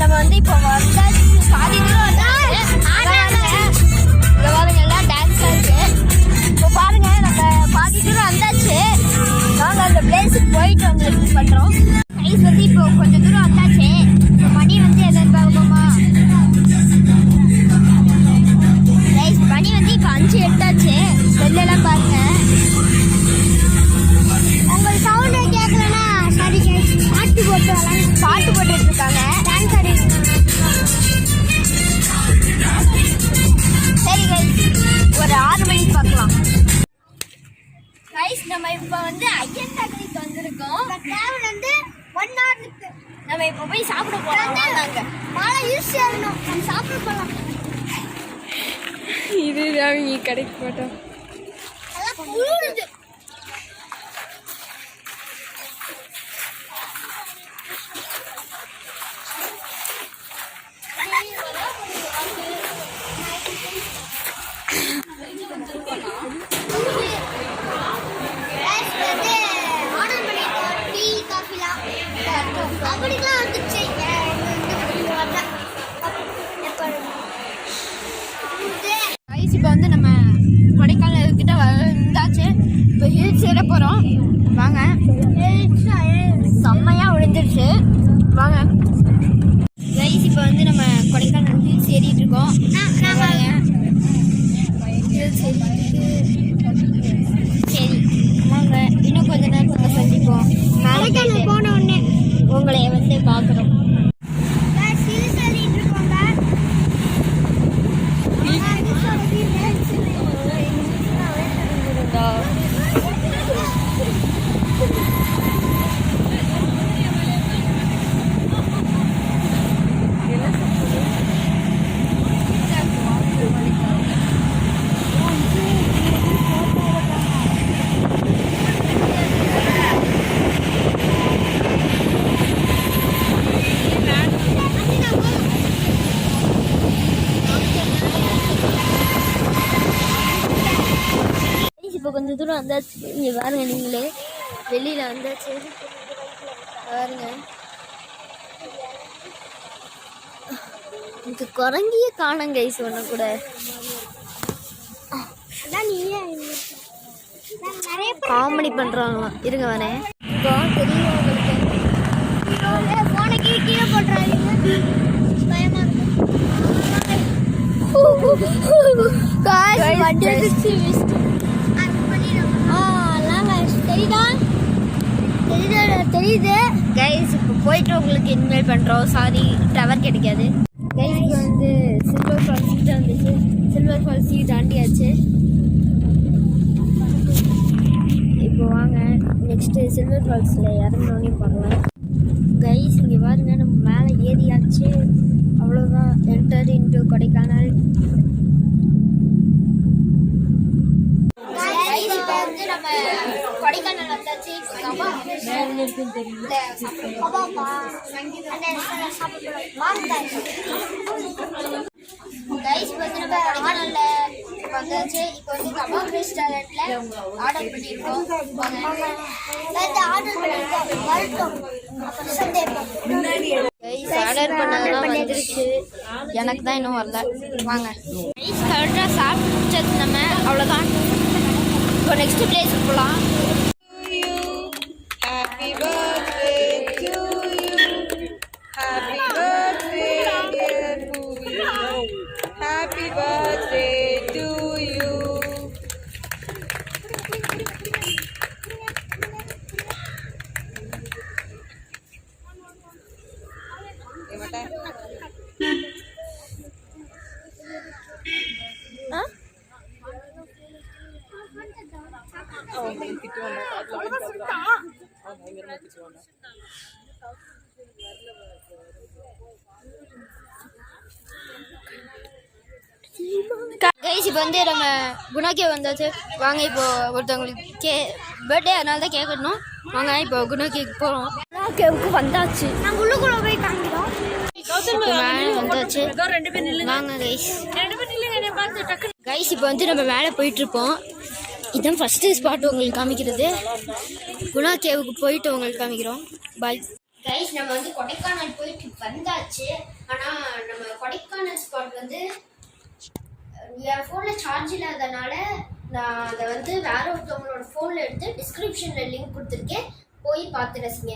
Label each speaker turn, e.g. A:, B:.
A: நம்ம வந்து இப்போ பாதி தூரம் எல்லாம் டான்ஸா இருக்கு. இப்போ பாருங்க நம்ம பாதி தூரம் வந்தாச்சு. நாங்க அந்த பிளேஸுக்கு போயிட்டு வந்து பண்றோம். கைஸ் வந்து இப்போ கொஞ்சம் தூரம் வந்தாச்சு. இப்போ மணி வந்து என்னன்னு பார்ப்போமா? கைஸ் மணி வந்து இப்போ 5:08 ஆச்சு. வெளிலலாம் பாருங்க. உங்கள் சவுண்டே கேட்கலன்னா சரி கைஸ், பாட்டு போட்டுட்டு இருக்காங்க. டான்ஸ் ஆடி. சரி கைஸ், ஒரு 6 மணிக்கு பார்க்கலாம். கைஸ் நம்ம இப்போ வந்து ஐயன் பேக்கரிக்கு வந்திருக்கோம். டிராவல் வந்து 1 hour இருக்கு. நம்ம இப்போ போய் சாப்பிட போறோம். வாங்க. மாலை யூஸ் செய்யணும். நம்ம சாப்பிட போலாம்.
B: இது அவங்க கடைக்கு போட்டோம்.
A: எல்லாம் குளிருது. இப்போ வந்து நம்ம கொடைக்கானல் கிட்ட வந்தாச்சு. இப்போ ஹில்ஸ் ஏற போறோம். வாங்க. செம்மையா விழுந்துருச்சு. வாங்க கைஸ், இப்போ வந்து நம்ம கொடைக்கானல் ஹில்ஸ் ஏறிட்டு இருக்கோம். சரி வாங்க, இன்னும் கொஞ்ச நேரத்தில் சந்திப்போம். கொடைக்கானல் போன உடனே உங்களை வந்து பார்க்குறோம். இப்போ கொஞ்சம் தூரம் வந்தாச்சு. இங்கே பாருங்க, நீங்களே வெளியில் வந்தாச்சு. பாருங்க, எனக்கு குரங்கியே காணங்க. கைஸ் ஒன்று கூட காமெடி பண்ணுறாங்க. இருங்க வரேன். இப்போ தெரியும் போன கீழே போட்டுறாங்க. பயமா தெரியுது கைஸ். இப்போ போயிட்டு உங்களுக்கு இன்வைட் பண்ணுறோம். சாரி, டவர் கிடைக்காது கைஸ். இப்போ வந்து சில்வர் ஃபால்ஸ் கிட்ட வந்துச்சு. சில்வர் ஃபால்ஸ் தாண்டியாச்சு. இப்போ வாங்க நெக்ஸ்ட்டு சில்வர் ஃபால்ஸில் இறங்கணுன்னே பார்க்கலாம். கைஸ் இங்கே பாருங்க, நம்ம மேலே ஏறியாச்சு. அவ்வளோதான். Enter into Kodaikanal. நம்ம கொடைக்கானல் வந்தாச்சு. கைஸ் வந்து நம்ம கொடைக்கானல்ல வந்தாச்சு. இப்போ வந்து கபாப் ரெஸ்டாரண்ட்ல ஆர்டர் பண்ணியிருக்கோம். ஆர்டர் பண்ணதெல்லாம் வந்துருச்சு. எனக்கு தான் இன்னும் வரல. வாங்க கைஸ், கரெக்டாக சாப்பிட்டது நம்ம. அவ்வளோதான். இப்போ நெக்ஸ்ட் பிளேஸ் போகலாம்.
B: Happy birthday to you. Happy birthday dear Pooya. Happy birthday to you.
A: Guys இப்போ வந்து நம்ம குணாக்கே வந்தாச்சு. வாங்க இப்போ ஒருத்தவங்களுக்கு பர்த்டே, அதனால தான் கேட்கணும். வாங்க இப்போ குணாக்கேக்கு போகிறோம். குணாக்கேவுக்கு வந்தாச்சு. நாங்கள் உள்ளுக்குள்ள போய் காமிக்கிறோம். வந்தாச்சு. வந்தாச்சு. வாங்க கைஸ். கைஸ் இப்போ வந்து நம்ம மேலே போயிட்டுருப்போம். இதுதான் ஃபஸ்ட்டு ஸ்பாட் உங்களுக்கு காமிக்கிறது. குணா கேவுக்கு போயிட்டு உங்களுக்கு காமிக்கிறோம். Bye guys. நம்ம வந்து கொடைக்கானல் போயிட்டு வந்தாச்சு. ஆனால் நம்ம கொடைக்கானல் ஸ்பாட் வந்து என் ஃபோனில் சார்ஜ் இல்லாதனால நான் அதை வந்து வேற ஒருத்தவங்களோட ஃபோனில் எடுத்து டிஸ்கிரிப்ஷனில் லிங்க் கொடுத்துருக்கேன். போய் பார்த்து ரசிங்க.